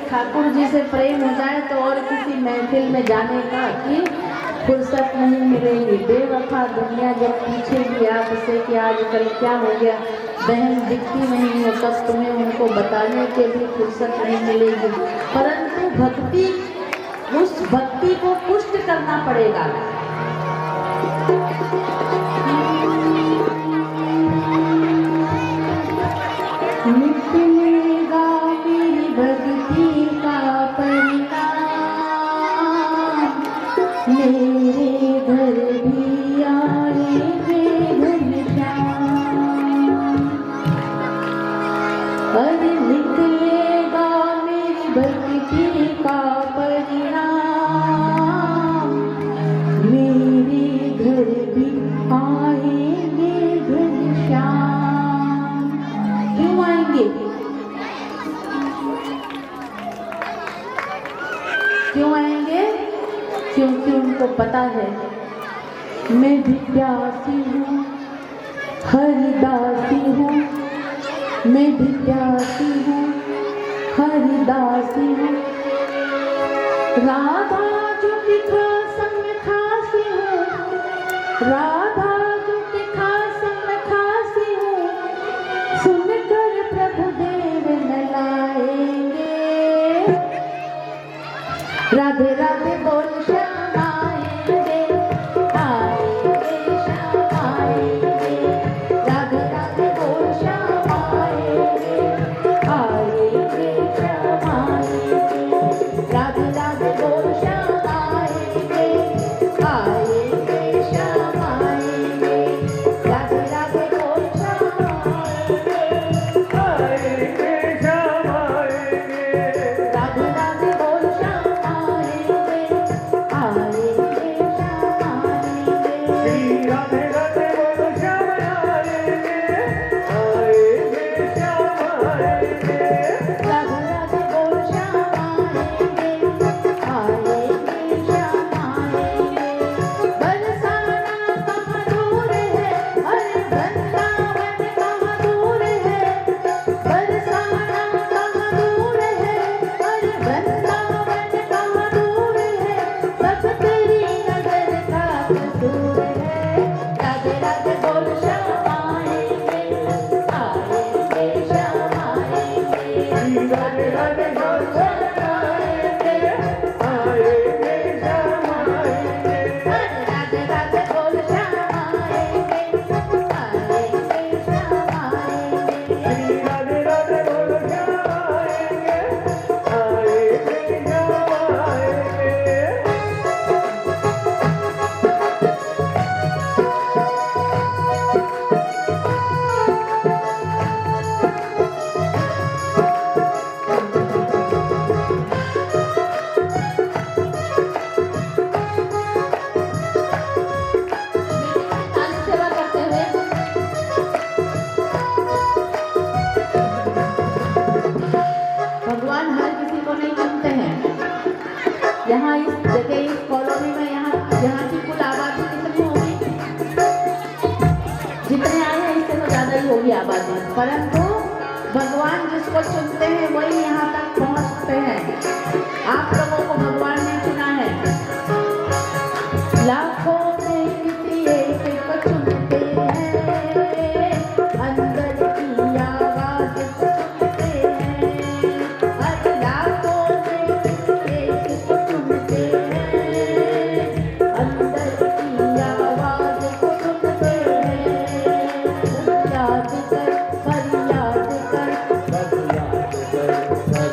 ठाकुर जी से प्रेम हो जाए तो और किसी महफिल में जाने का कि फुर्सत नहीं मिलेगी। बेवफा दुनिया जब पूछेगी आपसे कि आजकल क्या हो गया, बहन दिखती नहीं हो, तब तुम्हें उनको बताने के भी फुर्सत नहीं मिलेगी। परंतु भक्ति, उस भक्ति को पुष्ट करना पड़ेगा। निकलेगा मेरी भक्ति का परिणाम, मेरे घर भी आएंगे घनश्याम। अरे निकलेगा मेरी भक्ति का परिणाम, मेरे घर भी आएंगे घनश्याम। क्यों आएंगे? पता है। मैं भी प्यासी हूँ, हरिदासी हूँ, मैं भी प्यासी हूँ, हरिदासी हूँ। राधा जो दिखा संग खासी हूँ, राधा जो दिखा संग खासी हूँ। सुनकर प्रभु देव न लाएंगे। राधे राधे बोल श्याम आएंगे, आएंगे श्याम आएंगे। राधे राधे बोल श्याम आएंगे, आएंगे श्याम आएंगे। राधे राधे बोल श्याम आएंगे, आएंगे श्याम आएंगे। राधे राधे बोल श्याम आएंगे, आएंगे श्याम आएंगे। राधे राधे बोल श्याम आएंगे, आएंगे श्याम आएंगे। श्री राधे राधे बोलो श्याम आएंगे, आएंगे श्याम आएंगे। राधे राधे बोल श्याम आएंगे, आएंगे श्याम आएंगे। बरसाना कहाँ दूर है, अरे वृंदावन कहाँ दूर है। बरसाना कहाँ दूर है, अरे वृंदावन कहाँ दूर है। सब तेरी नजर का कसूर है। राधे राधे बोल श्याम आएंगे, आएंगे श्याम आएंगे। श्री राधे राधे बोलो श्याम आएंगे, आएंगे श्याम आएंगे। राधे राधे बोल श्याम आएंगे, आएंगे श्याम आएंगे। श्री राधे राधे बोलो श्याम आएंगे, आएंगे श्याम आएंगे। ताली सेवा करते हुए भगवान हर किसी को नहीं चुनते हैं। यहाँ इस जगह, इस कॉलोनी में, यहाँ की कुल आबादी कितनी होगी? जितने आए हैं इससे तो ज्यादा ही होगी आबादी। परंतु भगवान जिसको चुनते हैं वही यहाँ तक पहुँचते हैं। आप लोगों को भगवान ने चुना है। लाखों में किसी एक को चुनते हैं, अंदर की आवाज को सुनते हैं। अरे लाखों में किसी एक को चुनते हैं, अंदर की आवाज को सुनते हैं। याद कर, फरियाद कर, सब याद कर, सब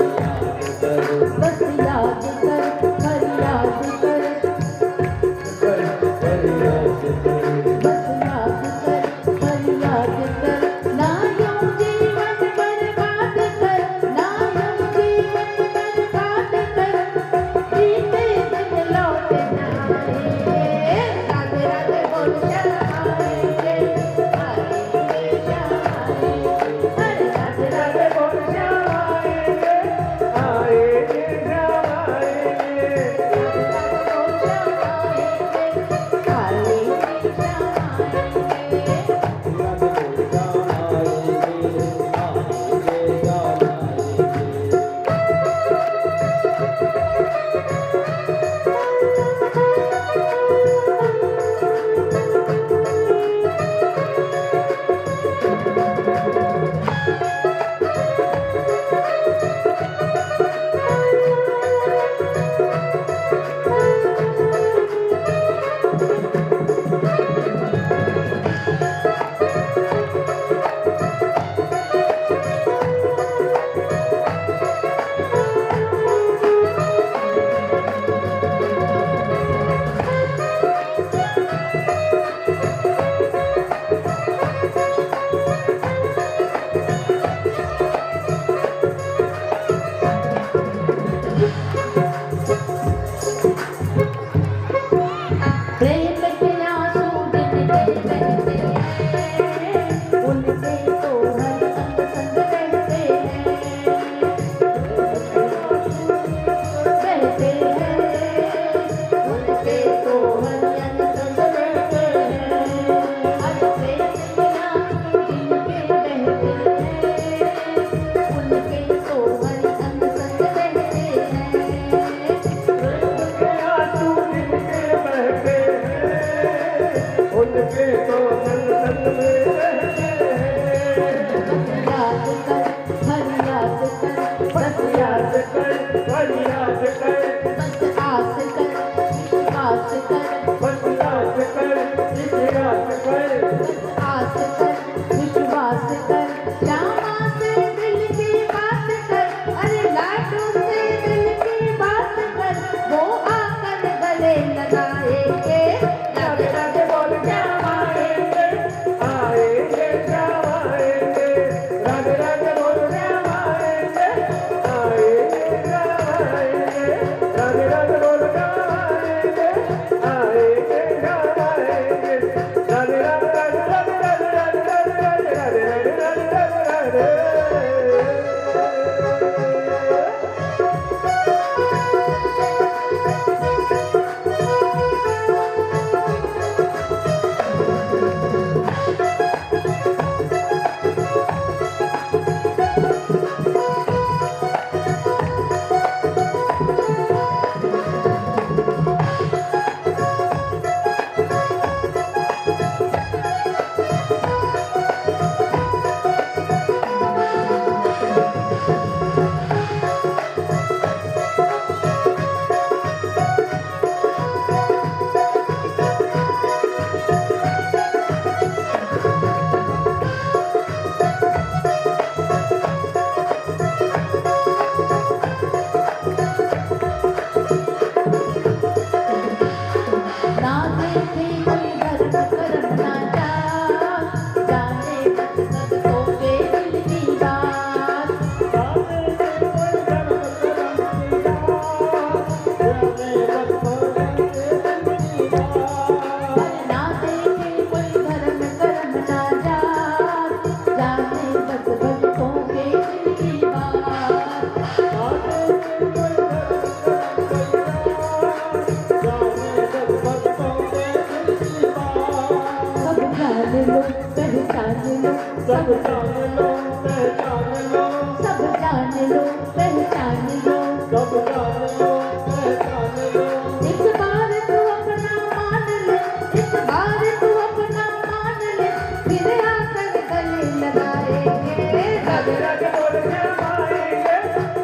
श्याम आएंगे,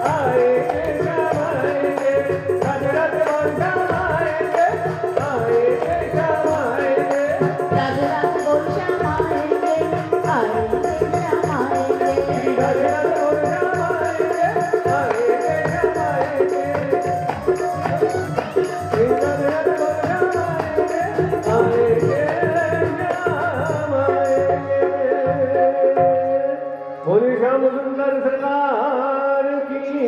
आएंगे श्याम आएंगे, राधे राधे बोल श्याम आएंगे, आएंगे श्याम आएंगे, राधे राधे बोल श्याम आएंगे, आएंगे श्याम आएंगे। राधे राधे बोल श्याम आएंगे, आएंगे श्याम आएंगे, राधे राधे बोल श्याम आएंगे, आएंगे श्याम आएंगे। बोले श्याम सुंदर सरकार की।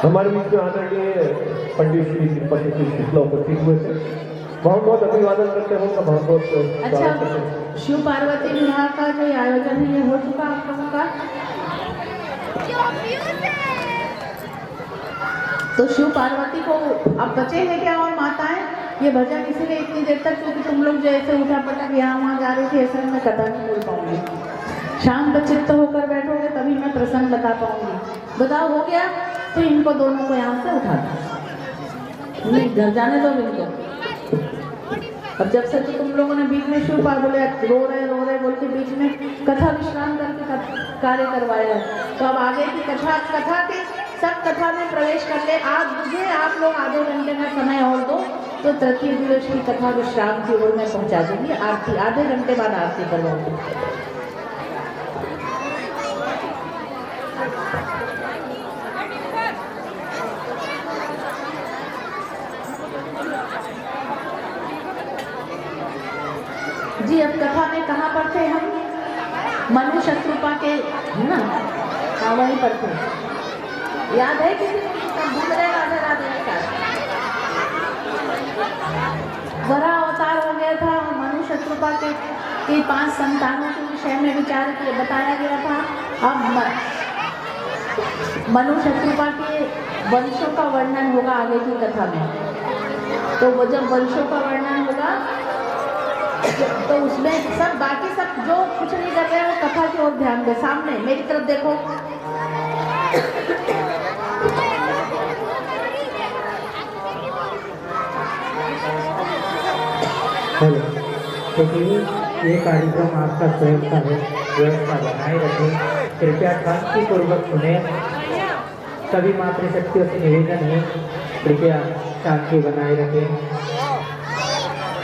हमारे बीच में आदरणीय पंडित श्री तिरुपति श्री शुक्ला उपस्थित हुए थे। बहुत बहुत अभिवादन करते हैं, उनका बहुत बहुत स्वागत करते हैं। अच्छा, शिव पार्वती विवाह का जो आयोजन है ये हो चुका आप लोगों का? तो शिव पार्वती को अब बचे हैं क्या और माताएं? ये भजन इसीलिए इतनी देर तक क्योंकि तुम लोग जैसे उठा पटक यहाँ वहाँ जा रही थी, ऐसे में मैं कथा नहीं बोल पाऊंगी। शांत चित्त होकर बैठोगे तभी मैं प्रसंग बता पाऊंगी। बताओ हो गया? तो इनको दोनों को यहाँ से उठा दो, नहीं घर जाने दो इनको। अब जब से तो तुम लोगों ने बीच में शिव बोले रो रहे बोल के बीच में कथा विश्राम करके कार्य करवाया है, तो अब आगे की कथा के सब कथा में प्रवेश कर ले। आज मुझे आप लोग आधे घंटे का समय और दो तो तृतीय दिवस की कथा विश्राम की ओर में पहुंचा दूंगी। आरती आधे घंटे बाद आरती करवाऊंगी। जी अब कथा में कहाँ पर थे हम? मनु शत्रुपा के, है ना? हाँ वहीं पर थे। याद है किसी को? भूल रहे राधे राधे का वरा अवतार हो गया था। मनु शत्रुपा के 5 संतानों के विषय में विचार किया बताया गया था। अब मनु शत्रुपा के वंशों का वर्णन होगा आगे की कथा में। तो वो जब वंशों का वर्णन होगा तो उसमें सब बाकी सब जो कुछ नहीं कर रहे हैं वो कथा की ओर ध्यान दे। सामने मेरी तरफ देखो। हेलो, क्योंकि ये कार्यक्रम आपका स्वयं का है, व्यवस्था बनाए रखें। कृपया शांतिपूर्वक सुने। सभी मातृशक्तियों से निवेदन है, कृपया शांति बनाए रखें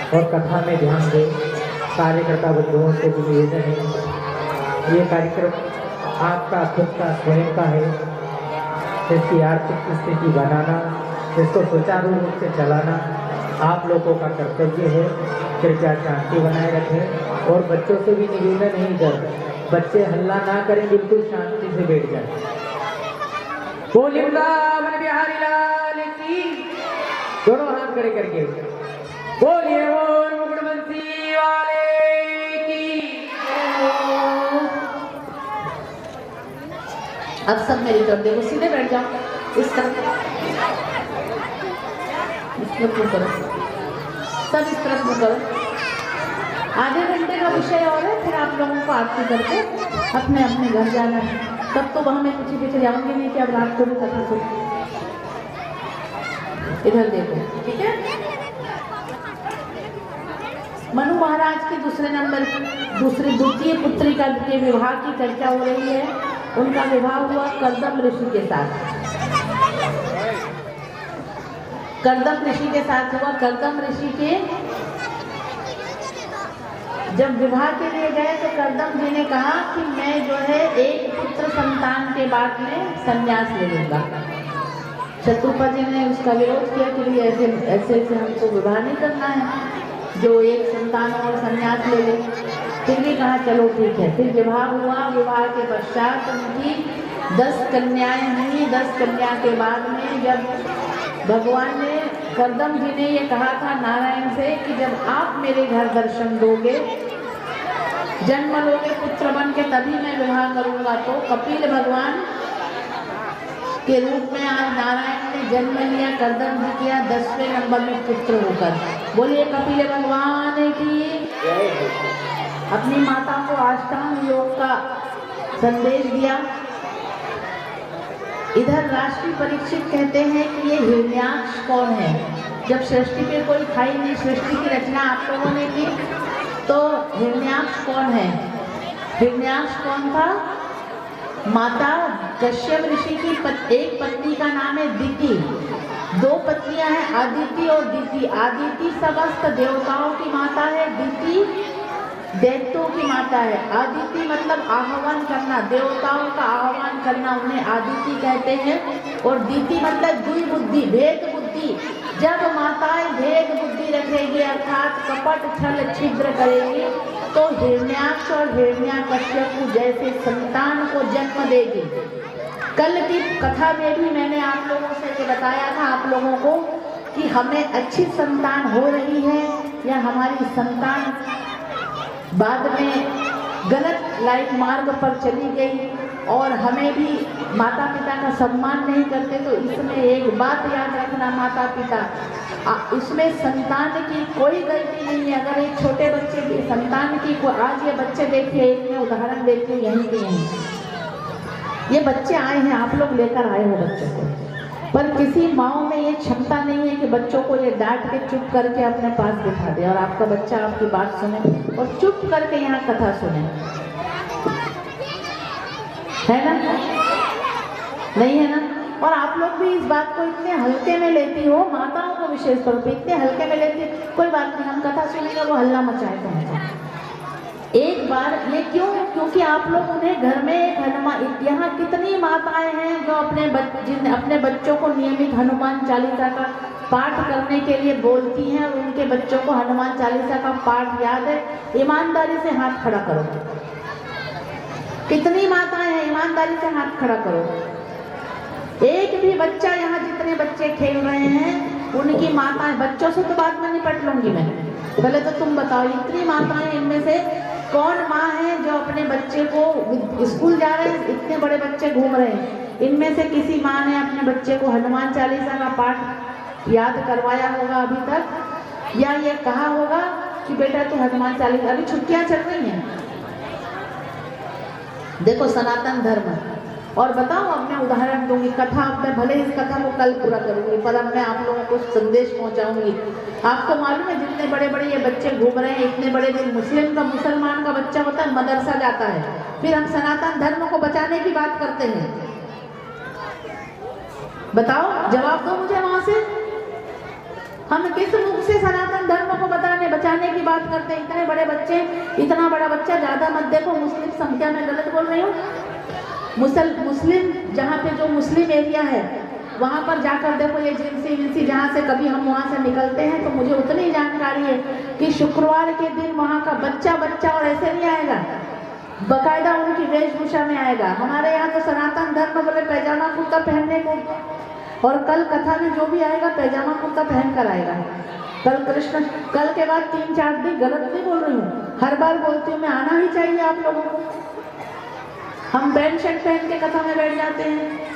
और कथा में ध्यान दें। कार्यकर्ता बंधुओं से भी निवेदन है, ये कार्यक्रम आपका खुद का स्वयं का है। इसकी आर्थिक स्थिति बनाना, इसको सुचारू रूप से चलाना आप लोगों का कर्तव्य है। कृपया शांति बनाए रखें और बच्चों से भी निवेदन है, इधर बच्चे हल्ला ना करें, बिल्कुल शांति से बैठ जाए। बोलिए वृंदावन बिहारी लाल की। दोनों हाथ खड़े करके बोलिए बोल मुकुटबंसी वाले की। अब सब मेरी तरफ देखो, सीधे बैठ जाओ। इस तरफ मुंह करो, सब इस तरफ मुंह करो। आधे घंटे का विषय और है, फिर आप लोगों को आरती करके अपने अपने घर जाना है। तब तो वहां मैं पीछे पीछे जाऊंगी नहीं कि अब रात को भी कथा सुन। इधर देखो, ठीक है? मनु महाराज के द्वितीय पुत्री का के विवाह की चर्चा हो रही है। उनका विवाह हुआ कर्दम ऋषि के साथ। कर्दम ऋषि के साथ हुआ। कर्दम ऋषि के जब विवाह के लिए गए तो कर्दम जी ने कहा कि मैं जो है एक पुत्र संतान के बाद में संन्यास ले लूंगा। शत्रुपा जी ने उसका विरोध किया कि ऐसे ऐसे हमको विवाह नहीं करना है, जो एक संतान और संन्यास ले ले। फिर भी कहा चलो ठीक है। फिर विवाह हुआ। विवाह के पश्चात उनकी 10 कन्याएं हुई। 10 कन्या के बाद में जब भगवान ने कर्दम जी ने ये कहा था नारायण से कि जब आप मेरे घर दर्शन दोगे, जन्म लोगे पुत्र बन के, तभी मैं विवाह करूंगा। तो कपिल भगवान के रूप में आज नारायण ने में जन्म लिया, कर्दम भी किया, 10वें नंबर में पुत्र होकर। बोलिए कपिल भगवान की। अपनी माता को अष्टांग योग का संदेश दिया। इधर राष्ट्रीय परीक्षित कहते हैं कि ये हिरण्याक्ष कौन है। जब सृष्टि पे कोई था ही नहीं, सृष्टि की रचना आप लोगों ने की, तो हिरण्याक्ष कौन है? हिरण्याक्ष कौन था? माता कश्यप ऋषि की एक पत्नी का नाम है दिति, 2 पत्नियां हैं आदिति और दिति। आदिति समस्त देवताओं की माता है, दिति दैत्यों की माता है। आदिति मतलब आह्वान करना, देवताओं का आह्वान करना, उन्हें आदिति कहते हैं। और दिति मतलब द्विबुद्धि, भेद बुद्धि। जब माताएं भेद बुद्धि रखेगी अर्थात कपट छल छिद्र करेगी, तो हिरण्याक्ष और हिरण्याकश्यप जैसे संतान को जन्म देगी। कल की कथा में भी मैंने आप लोगों से बताया था आप लोगों को कि हमें अच्छी संतान हो रही है या हमारी संतान बाद में गलत लाइफ मार्ग पर चली गई और हमें भी माता पिता का सम्मान नहीं करते। तो इसमें एक बात याद रखना माता पिता, इसमें संतान की कोई गलती नहीं है। अगर एक छोटे बच्चे की संतान की आज ये बच्चे देखिए, एक मैं उदाहरण देती हूँ यहीं के यहीं, ये बच्चे आए हैं, आप लोग लेकर आए हो बच्चों को, पर किसी माओ में ये क्षमता नहीं है कि बच्चों को ये डांट के चुप करके अपने पास बिठा दे और आपका बच्चा आपकी बात सुने और चुप करके यहाँ कथा सुने, है ना? नहीं है ना? और आप लोग भी इस बात को इतने हल्के में लेती हो, माताओं को विशेष तौर पे इतने हल्के में लेती है, कोई बात नहीं, हम कथा सुनेंगे, वो हल्ला मचाए तो मचाए। एक बार ये क्यों? क्योंकि आप लोग उन्हें घर में एक हनुमान, यहाँ कितनी माताएं हैं जो अपने बच्चों को नियमित हनुमान चालीसा का पाठ करने के लिए बोलती हैं और उनके बच्चों को हनुमान चालीसा का पाठ याद है? ईमानदारी से हाथ खड़ा करो। कितनी माताएं हैं? ईमानदारी से हाथ खड़ा करो। एक भी बच्चा, यहाँ जितने बच्चे खेल रहे हैं उनकी माताएं, बच्चों से तो बाद में निपट लूंगी मैं, पहले तो तुम बताओ इतनी माताएं, इनमें से कौन माँ है जो अपने बच्चे को स्कूल जा रहे हैं, इतने बड़े बच्चे घूम रहे हैं, इनमें से किसी माँ ने अपने बच्चे को हनुमान चालीसा का पाठ याद करवाया होगा अभी तक, या ये कहा होगा कि बेटा तू हनुमान चालीसा, अभी छुट्टियां चल रही हैं, देखो सनातन धर्म। और बताओ, अब मैं उदाहरण दूंगी, कथा मैं भले इस कथा को कल पूरा करूंगी, पर अब मैं आप लोगों को संदेश पहुंचाऊंगी। आपको मालूम है जितने बड़े बड़े ये बच्चे घूम रहे हैं, इतने बड़े दिन मुसलमान का बच्चा होता है, मदरसा जाता है, फिर हम सनातन धर्म को बचाने की बात करते हैं। बताओ, जवाब दो मुझे वहां से, हम किस मुख से सनातन धर्म को बचाने की बात करते हैं? इतने बड़े बच्चे, इतना बड़ा बच्चा, ज्यादा मत देखो, मुस्लिम संख्या में गलत बोल रही हूँ, मुस्लिम जहाँ पे जो मुस्लिम एरिया है वहाँ पर जाकर देखो, ये जिनसी जहाँ से कभी हम वहाँ से निकलते हैं तो मुझे उतनी जानकारी है कि शुक्रवार के दिन वहाँ का बच्चा और ऐसे नहीं आएगा, बकायदा उनकी वेशभूषा में आएगा। हमारे यहाँ तो सनातन धर्म बोले पैजामा कुर्ता पहनने को, और कल कथा में जो भी आएगा पैजामा कुर्ता पहन कर आएगा। कल के बाद 3-4 दिन, गलत नहीं बोल रही हूँ, हर बार बोलती हूँ मैं, आना ही चाहिए आप लोगों को। हम पैंट शर्ट पहन के कथा में बैठ जाते हैं।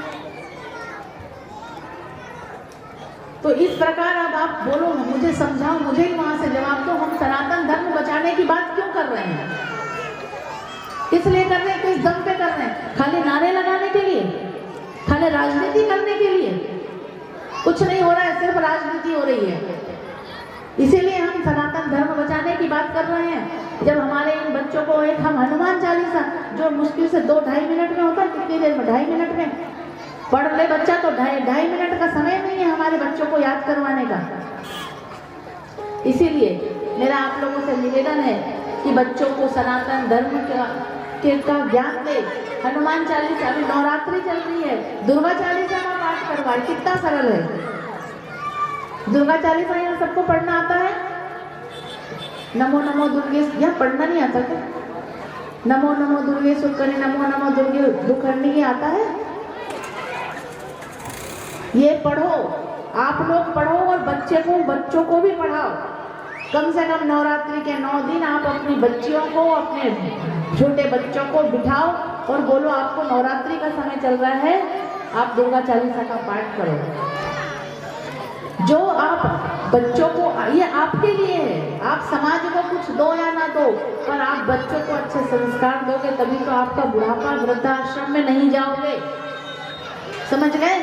तो इस प्रकार अब आप बोलो, मुझे समझाओ, मुझे ही वहां से जवाब दो, हम सनातन धर्म बचाने की बात क्यों कर रहे हैं? इसलिए कर रहे हैं, किस दम पे कर रहे हैं? खाली नारे लगाने के लिए, खाली राजनीति करने के लिए? कुछ नहीं हो रहा है, सिर्फ राजनीति हो रही है। इसीलिए हम सनातन धर्म बचाने की बात कर रहे हैं। जब हमारे इन बच्चों को एक हम हनुमान चालीसा, जो मुश्किल से 2-2.5 मिनट में होता है, कितनी देर में, 2.5 मिनट में पढ़ ले बच्चा, तो 2.5 मिनट का समय नहीं है हमारे बच्चों को याद करवाने का। इसीलिए मेरा आप लोगों से निवेदन है कि बच्चों को सनातन धर्म का ज्ञान दे। हनुमान चालीसा, अभी नवरात्रि चल रही है, दुर्गा चालीसा का पाठ करवाए, कितना सरल है। दुर्गा चालीसा यहाँ सबको पढ़ना आता है? नमो नमो दुर्गे, यहाँ पढ़ना नहीं आता क्या? नमो नमो दुर्गे सुकरी, नमो नमो दुर्गे दुखरनी, ये आता है? ये पढ़ो, आप लोग पढ़ो और बच्चों को भी पढ़ाओ। कम से कम नवरात्रि के 9 दिन आप अपनी बच्चियों को, अपने छोटे बच्चों को बिठाओ और बोलो आपको नवरात्रि का समय चल रहा है, आप दुर्गा चालीसा का पाठ करो। जो आप बच्चों को, ये आपके लिए है, आप समाज को कुछ दो या ना दो, पर आप बच्चों को अच्छे संस्कार दोगे तभी तो आपका बुढ़ापा वृद्धाश्रम में नहीं जाओगे। समझ गए?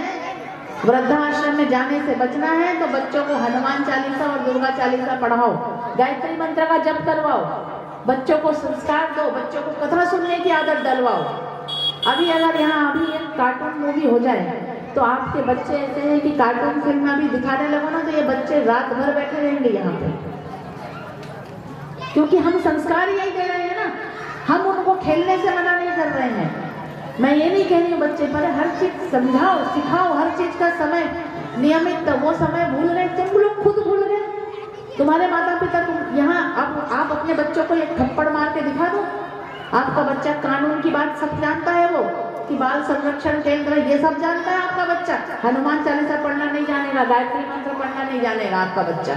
वृद्धाश्रम में जाने से बचना है तो बच्चों को हनुमान चालीसा और दुर्गा चालीसा पढ़ाओ, गायत्री मंत्र का जप करवाओ, बच्चों को संस्कार दो, बच्चों को कथा सुनने की आदत डलवाओ। अभी अगर यहाँ अभी एक कार्टून मूवी हो जाए तो आपके बच्चे ऐसे हैं कि कार्टून फिल्म अभी दिखाने लगो ना तो ये बच्चे रात भर बैठे रहेंगे यहाँ पे, क्योंकि हम संस्कार यही दे रहे हैं ना, हम उनको खेलने से मना नहीं कर रहे हैं। मैं ये नहीं कह रही हूँ बच्चे पर हर चीज समझाओ सिखाओ, हर चीज का समय नियमित, वो समय भूल गए, तुम लोग खुद भूल गए, तुम्हारे माता पिता, तुम यहाँ आप अपने बच्चों को एक थप्पड़ मार के दिखा दो, आपका बच्चा कानून की बात सब जानता है, वो कि बाल संरक्षण केंद्र ये सब जानता है आपका बच्चा, हनुमान चालीसा पढ़ना नहीं जानेगा, गायत्री मंत्र पढ़ना नहीं जानेगा आपका बच्चा,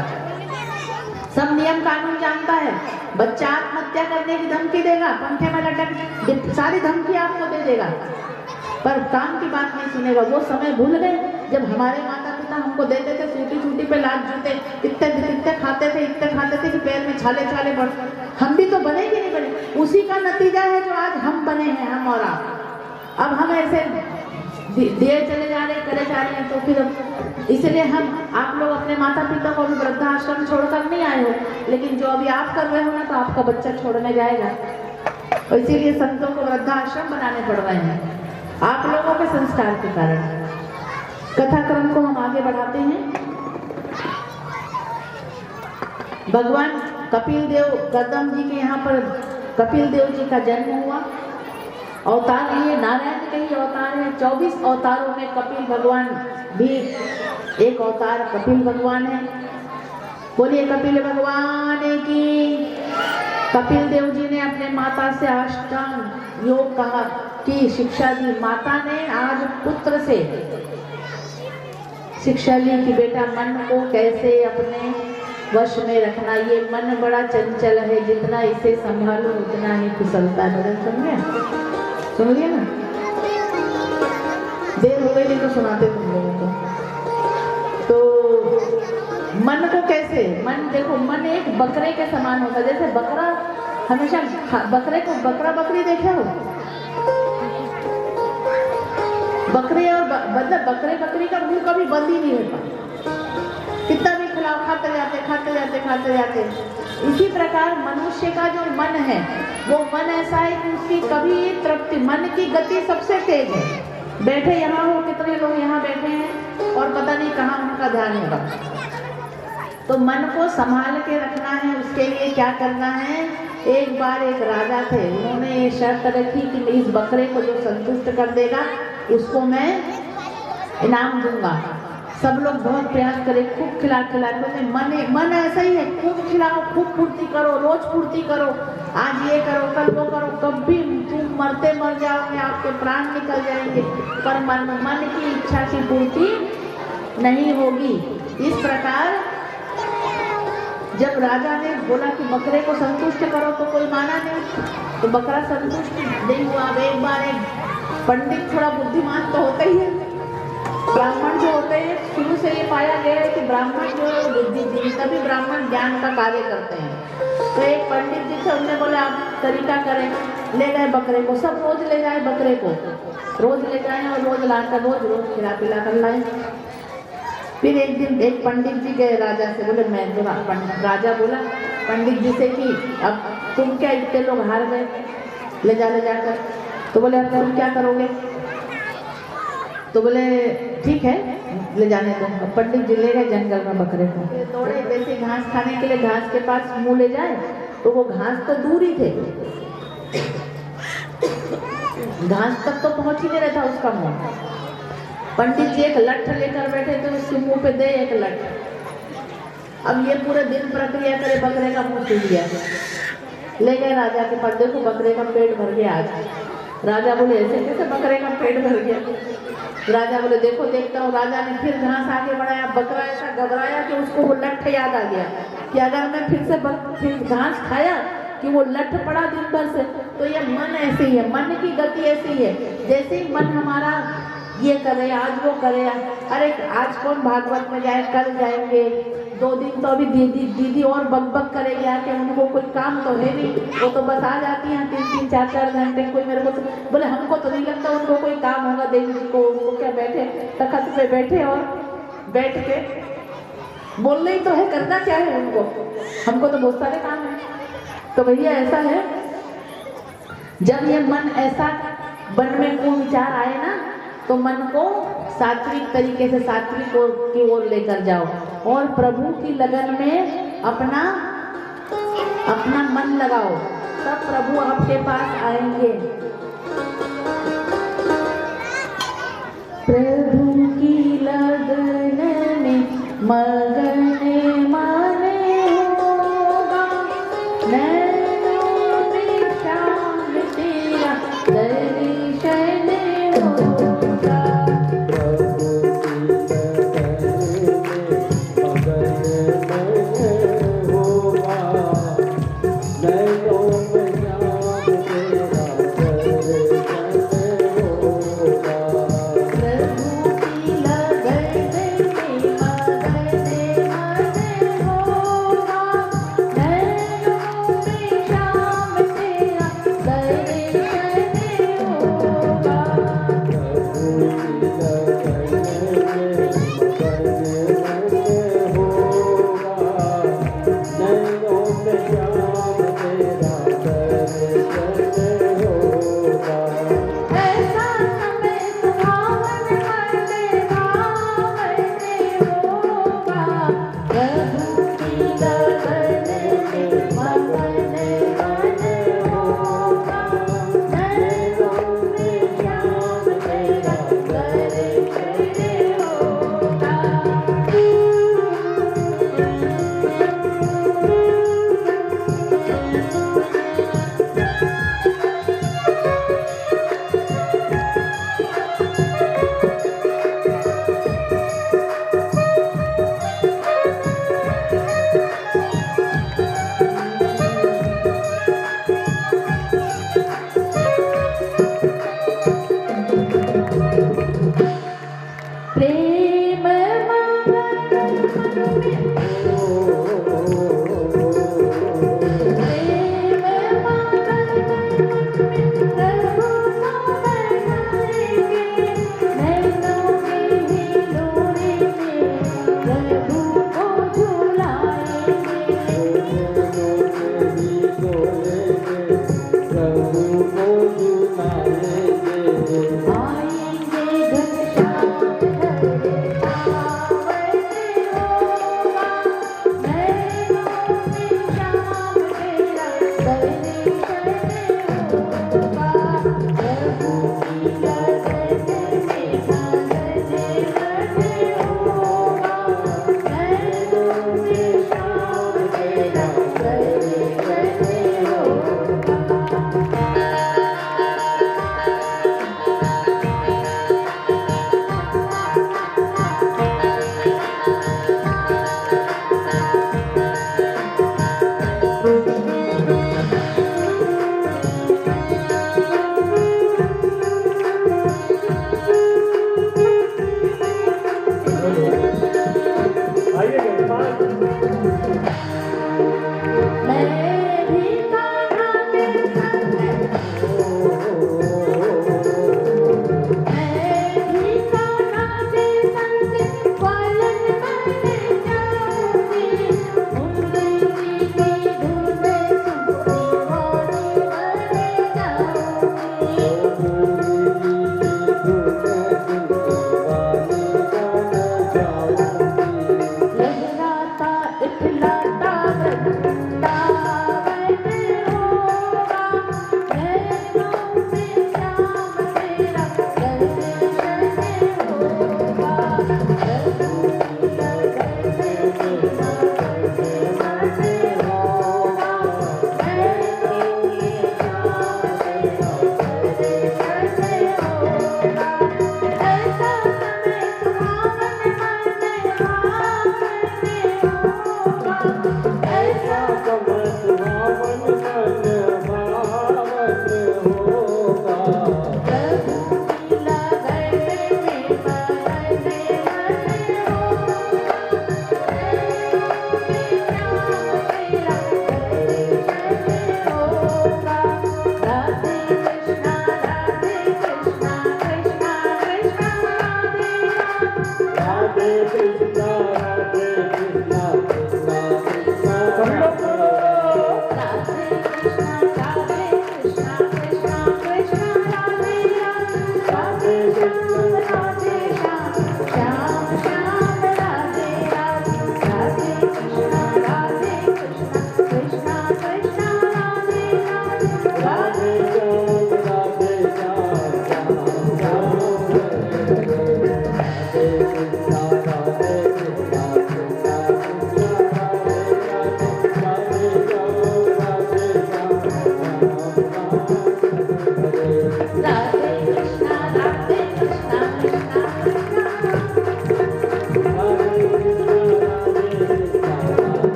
सब नियम कानून जानता है। बच्चा आत्महत्या करने की धमकी देगा, पंखे में लटक सारी धमकी आपको दे देगा, पर काम की बात नहीं सुनेगा। वो समय भूल गए जब हमारे माता पिता हमको देते थे सूटी सूटी पे लात जूते, इतने खाते थे कि पैर में छाले छाले पड़, हम भी तो बने कि नहीं बने, उसी का नतीजा है जो आज हम बने हैं, हम और आप। अब हम ऐसे दिए चले जा रहे करे जा रहे हैं, तो फिर इसलिए हम आप लोग अपने माता पिता को भी वृद्धाश्रम छोड़कर नहीं आए हो, लेकिन जो अभी आप कर रहे हो ना तो आपका बच्चा छोड़ने जाएगा, और इसीलिए संतों को वृद्धाश्रम बनाने पड़ रहे हैं आप लोगों के संस्कार के कारण। कथाक्रम को हम आगे बढ़ाते हैं। भगवान कपिल देव गौतम जी के यहाँ पर कपिल देव जी का जन्म हुआ। अवतार ये नारायण के ही अवतार है, 24 अवतारों में कपिल भगवान भी एक अवतार कपिल भगवान है। बोलिए कपिल भगवान की। कपिल देव जी ने अपने माता से अष्टांग योग कहा की शिक्षा दी। माता ने आज पुत्र से शिक्षा ली कि बेटा मन को कैसे अपने वश में रखना, ये मन बड़ा चंचल है, जितना इसे संभालो उतना ही फिसलता है। समझे? सुन लिया ना? देर हो गई नहीं तो सुनाते तुम लोगों को। तो मन को कैसे, मन देखो मन एक बकरे के समान होता है। जैसे बकरा हमेशा बकरे को बकरा बकरी देखे हो, बकरे और मतलब बकरे बकरी का मुंह कभी बंद ही नहीं होता, कितना भी खिलाओ खाते जाते। इसी प्रकार मनुष्य का जो मन है वो मन ऐसा है कि उसकी कभी तृप्ति, मन की गति सबसे तेज है। बैठे यहाँ हो, कितने लोग यहाँ बैठे हैं और पता नहीं कहाँ उनका ध्यान होगा। तो मन को संभाल के रखना है, उसके लिए क्या करना है। एक बार एक राजा थे, उन्होंने ये शर्त रखी कि इस बकरे को जो संतुष्ट कर देगा उसको मैं इनाम दूंगा। सब लोग बहुत प्रयास करें, खूब खिला क्योंकि मन ऐसा ही है, खूब खिलाओ, खूब पूर्ति करो, रोज पूर्ति करो, आज ये करो कल वो करो, कभी तुम मरते मर जाओगे, आपके प्राण निकल जाएंगे, पर मन की इच्छा की पूर्ति नहीं होगी। इस प्रकार जब राजा ने बोला कि बकरे को संतुष्ट करो तो कोई माना नहीं, तो बकरा संतुष्ट नहीं हुआ। एक बार एक पंडित, थोड़ा बुद्धिमान तो होता ही है, ब्राह्मण जो होते हैं शुरू से ये पाया गया है कि ब्राह्मण जो बुद्धिजीवी तभी ब्राह्मण ज्ञान का कार्य करते हैं। तो एक पंडित जी से उन्होंने बोले आप तरीका करें, ले गए बकरे को, सब रोज ले जाए बकरे को, रोज ले जाए और रोज लाकर रोज खिला पिला कर लाए। फिर एक दिन एक पंडित जी गए राजा से, बोले मैं जो राजा बोला पंडित जी से कि अब तुम क्या इतने लोग हार गए ले जाकर, तो बोले अब तुम क्या करोगे, तो बोले ठीक है ले जाने दो। पंडित जी ले गए जंगल में बकरे को, दौड़े जैसे घास खाने के लिए घास के पास मुंह ले जाए तो वो घास तो दूर ही थे, घास तक तो पहुंच ही नहीं रहा था उसका मुंह। पंडित जी एक लठ लेकर बैठे थे, उसके मुंह पे दे एक लठ। अब ये पूरे दिन प्रक्रिया करे, बकरे का मुंह सूख गया। ले गए राजा के पास, देखो बकरे का पेट भर गया आज। राजा बोले ऐसे कैसे बकरे का पेट भर गया। राजा बोले देखो देखता हूँ। राजा ने फिर घास आगे बढ़ाया, बकरा ऐसा घबराया कि उसको वो लठ याद आ गया कि अगर मैं फिर से घास खाया कि वो लठ पड़ा दिन भर से। तो ये मन ऐसे ही है, मन की गति ऐसी है। जैसे ही मन हमारा ये करे, आज वो करे। अरे आज कौन भागवत में जाए, कल जाएंगे, 2 दिन तो अभी दीदी और बक करेगी आके, उनको कोई काम तो है नहीं, वो तो बस आ जाती हैं 3-3, 4-4 घंटे। कोई मेरे को तो बोले हमको तो नहीं लगता उनको कोई काम होगा देवी जी को, उनको क्या बैठे तखत पे बैठे और बैठ के बोलना ही तो है, करना क्या है उनको, हमको तो बहुत सारे काम है। तो भैया ऐसा है, जब ये मन ऐसा मन में को विचार आए ना, तो मन को सात्विक तरीके से सात्विक की ओर लेकर जाओ और प्रभु की लगन में अपना मन लगाओ, तब प्रभु आपके पास आएंगे। प्रभु की लगन में मगन माने होगा, नैनों में श्याम तेरा दर्शन होगा। प्रभु की लगन में मगन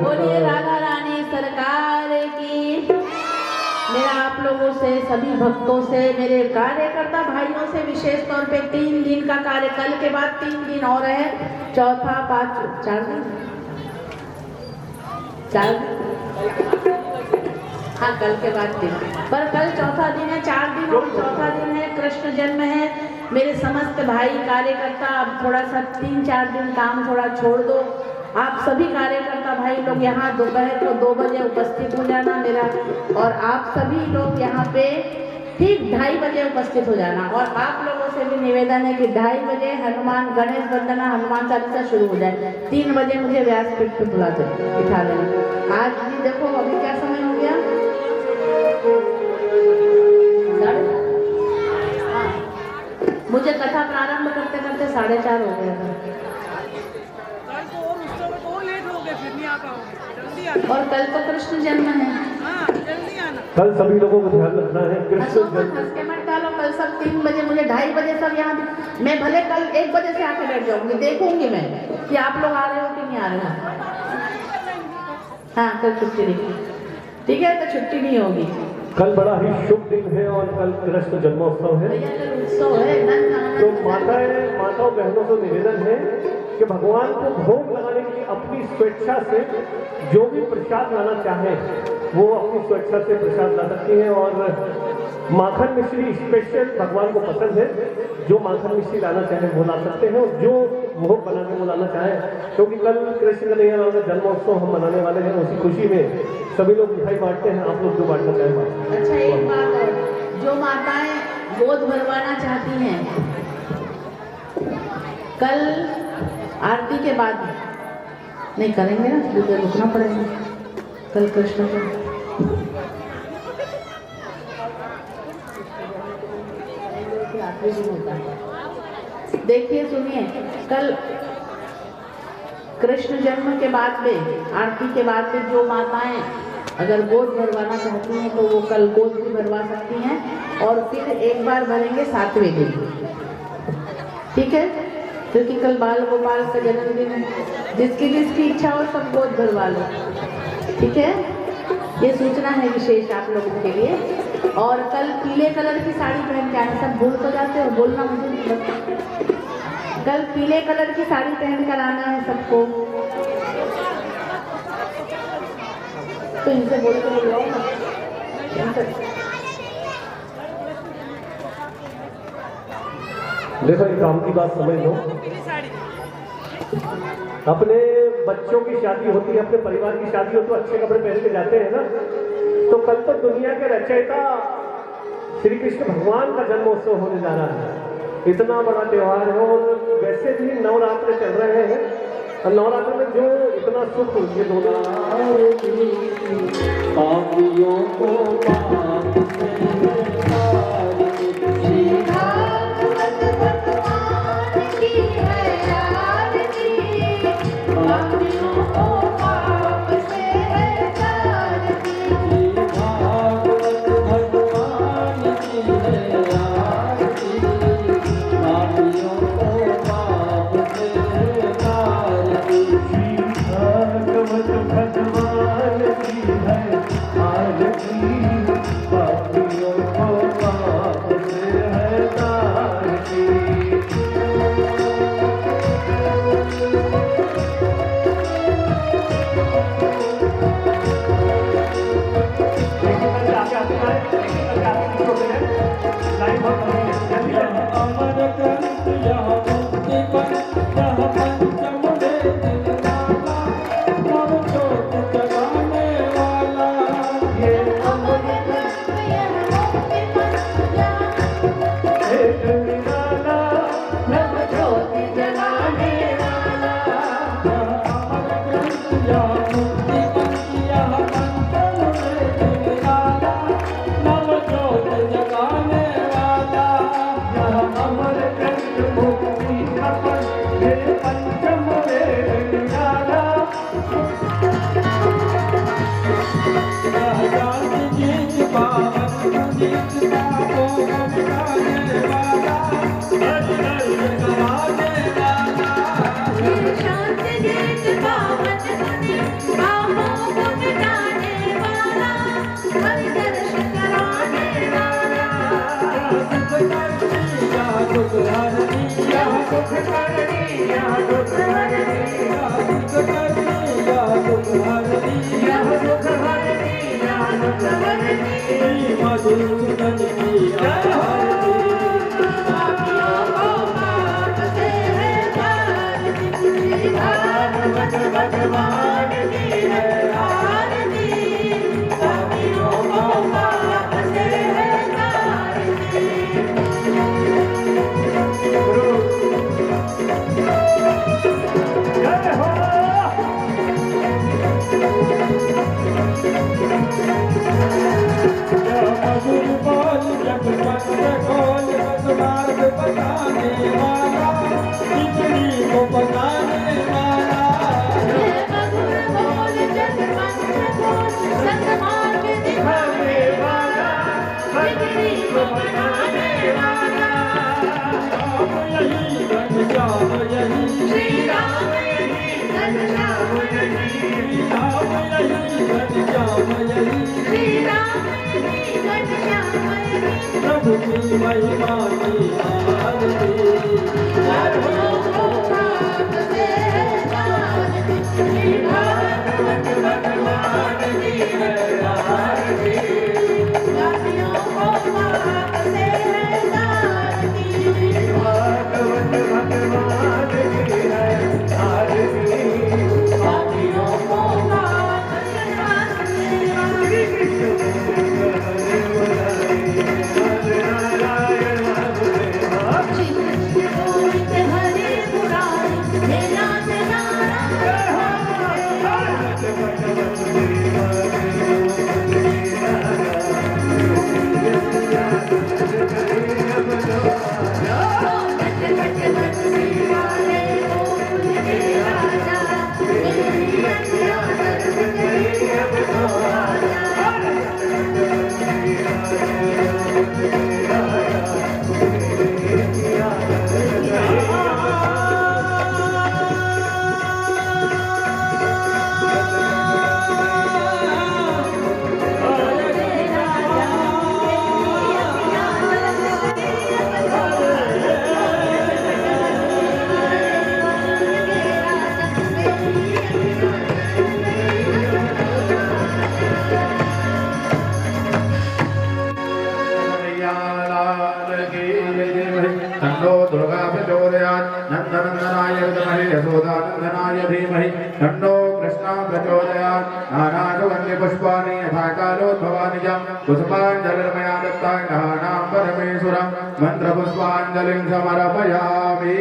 बोलिए राधा रानी सरकार की। मेरा आप लोगों से, सभी भक्तों से, मेरे कार्यकर्ता भाइयों से विशेष तौर पे 3 दिन का कार्य, कल के बाद 3 दिन और है, चौथा 4 दिन, हाँ कल के बाद 3, पर कल चौथा दिन है, 4 दिन और चौथा दिन है, कृष्ण जन्म है। मेरे समस्त भाई कार्यकर्ता अब थोड़ा सा 3-4 दिन काम थोड़ा छोड़ दो। आप सभी कार्यकर्ता भाई लोग यहाँ दोपहर को 2 बजे उपस्थित हो जाना मेरा, और आप सभी लोग यहाँ पे ठीक 2:30 बजे उपस्थित हो जाना। और आप लोगों से भी निवेदन है कि 2:30 बजे हनुमान गणेश वंदना हनुमान चालीसा शुरू हो जाए। 3 बजे मुझे व्यासपीठ पे बुला दो, बिठा देना। आज भी देखो अभी क्या समय हो गया, मुझे कथा प्रारंभ करते करते 4:30 हो गया था। और कल तो कृष्ण जन्म है। कल सभी लोगों को ध्यान रखना है कृष्ण जन्म। हंस के मत डालो, कल सब 3 बजे, मुझे 2:30 बजे सब यहाँ, मैं भले कल 1 बजे से आके बैठ जाऊंगी, देखूंगी मैं कि आप लोग आ रहे हो कि नहीं आ रहे हो। हाँ कल छुट्टी नहीं, ठीक है, तो छुट्टी नहीं होगी। कल बड़ा ही शुभ दिन है और कल कृष्ण जन्मोत्सव है, उत्सव है। तो माताओं बहनों को निवेदन है कि भगवान को भोग लगाने के लिए अपनी स्वेच्छा से जो भी प्रसाद लाना चाहे वो अपनी स्वेच्छा से प्रसाद ला सकती है। और माखन मिश्री स्पेशल भगवान को पसंद है, जो माखन मिश्री लाना चाहे वो ला सकते हैं, और जो भोग बना के वो लाना चाहे, क्योंकि कल कृष्ण कन्हैया लाल का जन्मोत्सव हम मनाने वाले हैं। उसी खुशी में सभी लोग मिठाई बांटते हैं, आप लोग जो बांटना चाहें। अच्छा एक बात और, जो माताएं गोद भरवाना चाहती हैं, कल आरती के बाद नहीं करेंगे ना, उधर रुकना पड़ेगा कल कृष्ण को। आखिरी दिन होता है, देखिए सुनिए, कल कृष्ण जन्म के बाद में, आरती के बाद में जो माताएं अगर गोद भरवाना चाहती हैं तो वो कल गोद भी भरवा सकती हैं, और फिर एक बार भरेंगे 7वें दिन, ठीक है, क्योंकि कल बाल गोपाल का जन्मदिन है। जिसकी जिसकी इच्छा हो सब गोद भरवा लो, ठीक है। ये सूचना है विशेष आप लोगों के लिए। और कल पीले कलर की साड़ी पहन के आए, सब भूल तो जाते हो, बोलना मुझे नहीं लगता। कल पीले कलर की साड़ी पहन कर आना है सबको, तो इनसे बोल के बोल ना। देखो एक काम की बात समझ लो, अपने बच्चों की शादी होती है, अपने परिवार की शादी हो तो अच्छे कपड़े पहन के जाते हैं ना। तो कल तो दुनिया के रचयिता श्री कृष्ण भगवान का जन्मोत्सव होने जा रहा है, इतना बड़ा त्योहार है। और वैसे भी नवरात्र चल रहे हैं, और नवरात्र में जो इतना सुख, ये दोनों पापियों को भगवान की है आरती, सखियों को बाप से है आरती। जय हो। मधुर बोल जग मंत्र खोल, मार्ग बताने वाला, जिंदगी को बताने वाला। मधुर बोल जग मंत्र खोल, सन्मार्ग दिखाने वाला, जिंदगी को बनाने वाला। राम यही श्री राम यही, घनश्याम यही, राम यही घनश्याम यही, श्री राम यही, घनश्याम यही। प्रभु की महिमा की आरती। सर्वों को प्राप्त से है आरती, श्री भागवत भगवान की है आरती। सखियों को बाप से है आरती, भागवत भगवान की है आरती। सखियों को बाप से बोलते हरे मुरारी, तेरा तन्नो दुर्गा प्रचोदयात्। नन्दनन्दनाय विद्महे यशोदानन्दनाय धीमहि तन्नो कृष्णा प्रचोदयात्। नानासुगन्धिपुष्पाणि यथा कालोद्भवानि च पुष्पाञ्जलिर्मया दत्ताङ्गहानां परमेश्वरं मन्त्रपुष्पाञ्जलिं समर्पयामि।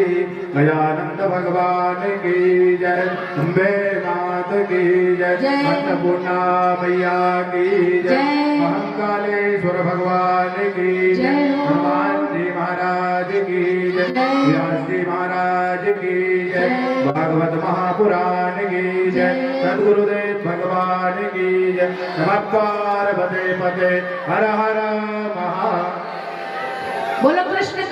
गजानन्द भगवान की जय, अम्बे मात की जय, अन्नपूर्णा मैया की जय, महाकालेश्वर भगवान की जय, हनुमान जी महाराज की जय, व्यास जी महाराज की जय, भागवत महापुराण की जय, सद्गुरुदेव भगवान की जय। नमः पार्वती पते हर हर महा। बोलो कृष्ण